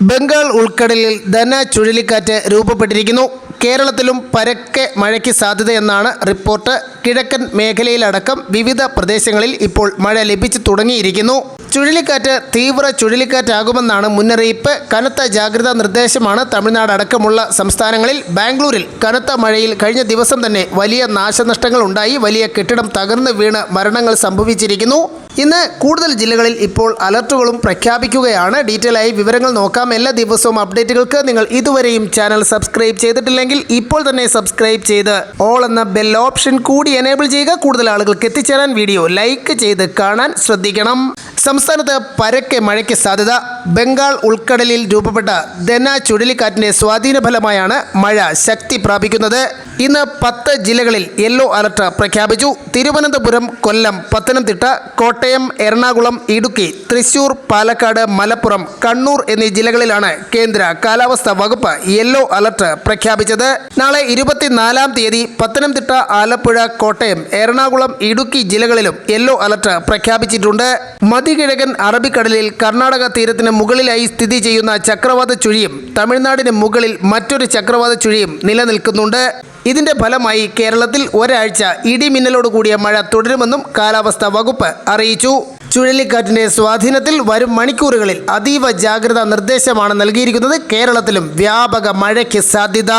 ബംഗാൾ ഉൾക്കടലിൽ ധന ചുഴലിക്കാറ്റ് രൂപപ്പെട്ടിരിക്കുന്നു. കേരളത്തിലും പരക്കെ മഴയ്ക്ക് സാധ്യതയെന്നാണ് റിപ്പോർട്ട്. കിഴക്കൻ മേഖലയിലടക്കം വിവിധ പ്രദേശങ്ങളിൽ ഇപ്പോൾ മഴ ലഭിച്ചു തുടങ്ങിയിരിക്കുന്നു. ചുഴലിക്കാറ്റ് തീവ്ര ചുഴലിക്കാറ്റാകുമെന്നാണ് മുന്നറിയിപ്പ്. കനത്ത ജാഗ്രതാ നിർദ്ദേശമാണ് തമിഴ്നാട് അടക്കമുള്ള സംസ്ഥാനങ്ങളിൽ. ബാംഗ്ലൂരിൽ കനത്ത മഴയിൽ കഴിഞ്ഞ ദിവസം തന്നെ വലിയ നാശനഷ്ടങ്ങൾ ഉണ്ടായി. വലിയ കെട്ടിടം തകർന്ന് വീണ് മരണങ്ങൾ സംഭവിച്ചിരിക്കുന്നു. ഇന്ന് കൂടുതൽ ജില്ലകളിൽ ഇപ്പോൾ അലർട്ടുകളും പ്രഖ്യാപിക്കുകയാണ്. ഡീറ്റെയിൽ ആയി വിവരങ്ങൾ നോക്കാം. എല്ലാ ദിവസവും അപ്ഡേറ്റുകൾക്ക് നിങ്ങൾ ഇതുവരെയും ചാനൽ സബ്സ്ക്രൈബ് ചെയ്തിട്ടില്ലെങ്കിൽ ഇപ്പോൾ തന്നെ സബ്സ്ക്രൈബ് ചെയ്ത് ഓൾ എന്ന ബെൽ ഓപ്ഷൻ കൂടി എനേബിൾ ചെയ്യുക. കൂടുതൽ ആളുകൾക്ക് എത്തിച്ചേരാൻ വീഡിയോ ലൈക്ക് ചെയ്ത് കാണാൻ ശ്രദ്ധിക്കണം. സംസ്ഥാനത്ത് പരക്കെ മഴയ്ക്ക് സാധ്യത. ബംഗാൾ ഉൾക്കടലിൽ രൂപപ്പെട്ട ധന ചുഴലിക്കാറ്റിന്റെ സ്വാധീന ഫലമായാണ് മഴ ശക്തി പ്രാപിക്കുന്നത്. ഇന്ന് 10 ജില്ലകളിൽ യെല്ലോ അലർട്ട് പ്രഖ്യാപിച്ചു. തിരുവനന്തപുരം, കൊല്ലം, പത്തനംതിട്ട, കോട്ടയം, എറണാകുളം, ഇടുക്കി, തൃശൂർ, പാലക്കാട്, മലപ്പുറം, കണ്ണൂർ എന്നീ ജില്ലകളിലാണ് കേന്ദ്ര കാലാവസ്ഥാ വകുപ്പ് യെല്ലോ അലർട്ട് പ്രഖ്യാപിച്ചത്. നാളെ 24-ാം തീയതി പത്തനംതിട്ട, ആലപ്പുഴ, കോട്ടയം, എറണാകുളം, ഇടുക്കി ജില്ലകളിലും യെല്ലോ അലർട്ട് പ്രഖ്യാപിച്ചിട്ടുണ്ട്. മധ്യകിഴക്കൻ അറബിക്കടലിൽ കർണാടക തീരത്തിന് മുകളിലായി സ്ഥിതി ചെയ്യുന്ന ചക്രവാത ചുഴിയും തമിഴ്നാടിന് മുകളിൽ മറ്റൊരു ചക്രവാത ചുഴിയും നിലനിൽക്കുന്നുണ്ട്. ഇതിന്റെ ഫലമായി കേരളത്തിൽ ഒരാഴ്ച ഇടിമിന്നലോട് കൂടിയ മഴ തുടരുമെന്നും കാലാവസ്ഥാ വകുപ്പ് അറിയിച്ചു. ചുഴലിക്കാറ്റിന്റെ സ്വാധീനത്തിൽ വരും മണിക്കൂറുകളിൽ അതീവ ജാഗ്രതാ നിർദ്ദേശമാണ് നൽകിയിരിക്കുന്നത്. കേരളത്തിലും വ്യാപക മഴയ്ക്ക് സാധ്യത.